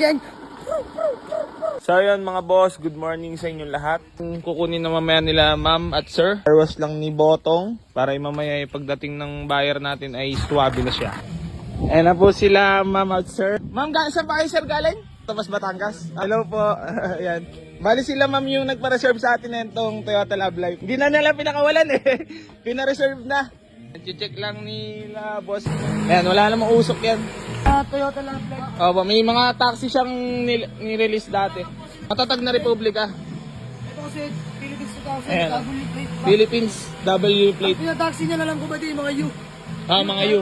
gang. So yun mga boss, good morning sa inyong lahat. Kukunin na mamaya nila ma'am at sir. Carwash lang ni Botong para mamaya pagdating ng buyer natin ay swabe na siya. Ayan na po sila ma'am at sir. Ma'am, saan pa kayo sir galing? Tapos Batangas. Hello po. Ayan. Bali sila ma'am yung nagpa-reserve sa atin na itong Toyota Love Life. Hindi na nila pinakawalan eh. Pina-reserve na. Check lang nila boss. Ayan, wala namang usok yan. Toyota Love Life. Opo, may mga taxi siyang nirelease dati. Matatag na Republika. Ito kasi Philippines 2000, Ayan. W plate pa. Philippines W plate. Pinataxi niya na lang po ba di mga U? Mga U.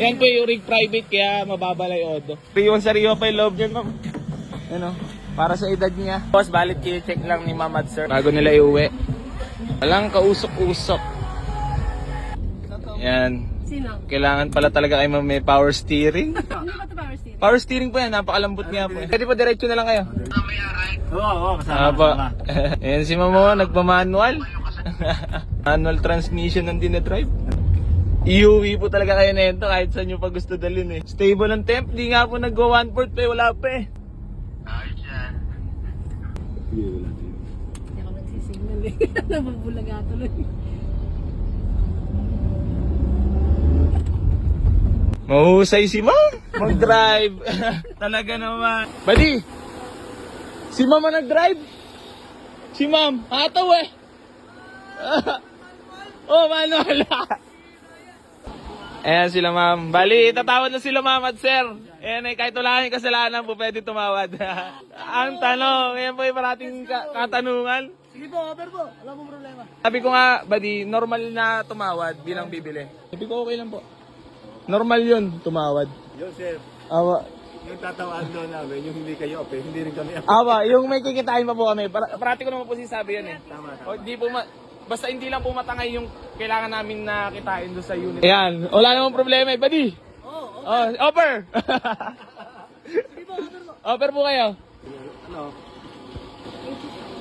Yan po yung rig private kaya mababalay odo. Riwan sa Rio pa yung loob niya ma'am. Ano? Para sa edad niya. Boss, balit check lang ni ma'am at sir bago nila iuwi. Walang kausok-usok. Yan. Sino? Kailangan pala talaga kayo may power steering. Hindi ba ito power steering? Power steering po yan, napakalambot nga po. Pwede po diretso na lang kayo. Oo, kasama. Apa. Ayan si mama nagpa-manual. Manual transmission ang dinadrive. Iuwi po talaga kayo na ito kahit saan nyo pa gusto dalhin eh. Stable ang temp, di nga po nag-go 1/4 pa eh, wala pa eh. Ayos yan. Hindi ako nagsisignal eh. Nababulaga tuloy. Mahusay si ma'am mag-drive. Talaga naman. Buddy, si mama nag-drive. Si ma'am, hataw eh. Oh, manual. Ayan sila ma'am. Bali, tatawad na sila ma'am at sir. Ayan eh, kahit wala kayong kasalanan po, pwede tumawad. Ang tanong, ayan po yung parating katanungan. Sige po, offer po. Wala pong problema. Sabi ko nga, buddy, normal na tumawad bilang bibili. Sabi ko okay lang po. Normal yun, tumawad. Yun, sir. Awa. Yung tatawaan doon namin, yung hindi kayo open, hindi rin kami open. Awa, yung may kikitain pa po kami. Parati ko naman po sinasabi yan eh. Tama. O, di po basta hindi lang po matangay yung kailangan namin na kitain doon sa unit. Ayan, wala namang problema eh, buddy. Oh, offer. Sige po, offer po. Offer po kayo. Ano?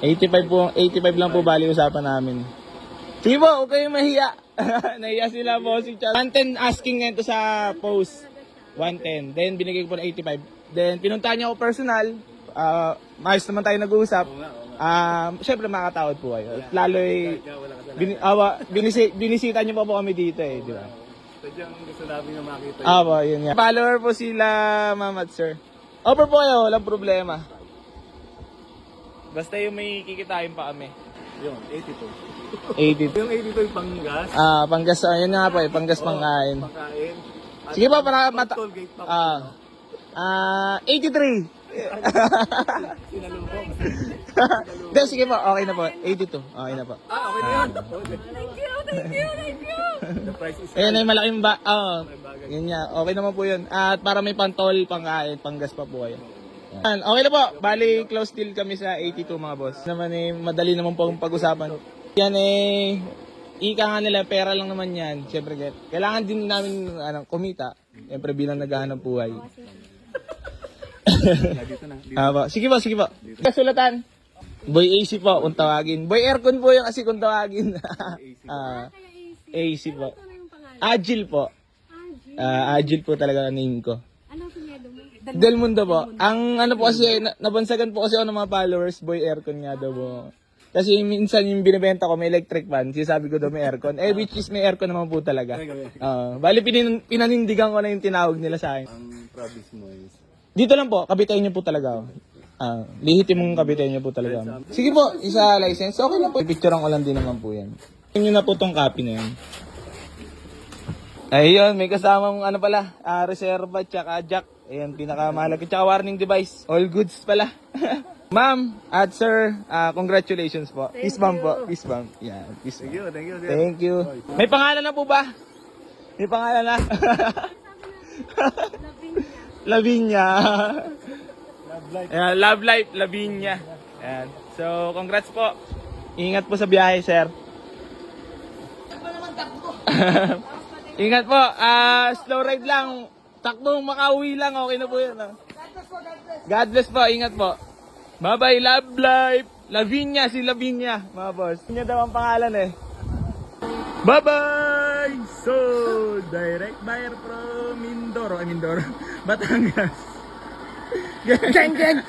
85 po, 85 lang po bali usapan namin. Sige po, huwag kayong mahiya. Nahiya sila po si Charles. 110 asking nga ito sa post. 110. Then binigay ko po ng 85. Then pinuntahan niya ako personal. Maayos naman tayo nag-uusap. Siyempre makakatawad po kayo. At lalo binisita niyo pa po kami dito eh, di ba? Sadyang gusto namin na makita yun. Yun nga. Follower po sila, ma'am at sir. Offer po kayo, walang problema. Basta yung may kikitain pa kami. Yun, 82. 80. Yung 82 yung panggas. Panggas, yun nga po eh, panggas pangkain. Pangkain. At Sige po, para toll gate pa. 83. Sinalubong. Hindi, sige po, okay na po. 82, okay na po. Okay na yun. Thank you. The price is Ayan ay malaking yun nga, okay naman po yun. At para may pantol, pangkain, panggas pa po kayo. Yan, okay na po, bali close deal kami sa 82 mga boss. Naman eh, madali naman po ang pag-usapan. Yan eh, ika nga nila, pera lang naman yan. Siyempre, kailangan din namin kumita. Siyempre bilang naghahanap buhay. dito na. Sige po, sige po. Kasulatan. Boy AC po, kung tawagin. Boy Aircon po yung kasi kung tawagin. AC po. Agile po. Agile po talaga ang name ko. Ano pinyedo mo? Del Mundo po. Ang ano po kasi, nabansagan po kasi ako ng mga followers, Boy Aircon nga daw po. Kasi minsan yung binibenta ko may electric fan, sinasabi ko daw may aircon. Which is may aircon naman po talaga. Bali pinanindigan ko na yung tinawag nila sa akin. Ang province mo is... Dito lang po, kabitayin niyo po talaga ako. Lihitin mong kabitayin niyo po talaga. Sige po, isa license. Okay lang po. Picturean ko lang din naman po yan. Yun na po tong copy na yan. Ayun, may kasamang ano pala, reserva tsaka jack. Ayan, pinakamahalaga. Tsaka warning device. All goods pala. Ma'am at sir, congratulations po. Peace bomb po. Peace bomb. Yeah, peace bomb. Thank you. Thank you. May pangalan na po ba? May pangalan na. Lavinia. Ayan, Love Life, Lavinia. Ayan. So, congrats po. Ingat po sa biyahe, sir. Ingat po. Slow ride lang. Taktong makauwi lang. Okay na po yan. God bless po. Ingat po. Bye-bye, Love Life. Lavinia, si Lavinia, mga boss. Niya daw ang pangalan eh. Bye-bye! So, direct buyer from Mindoro. Batangas. Gang, gang.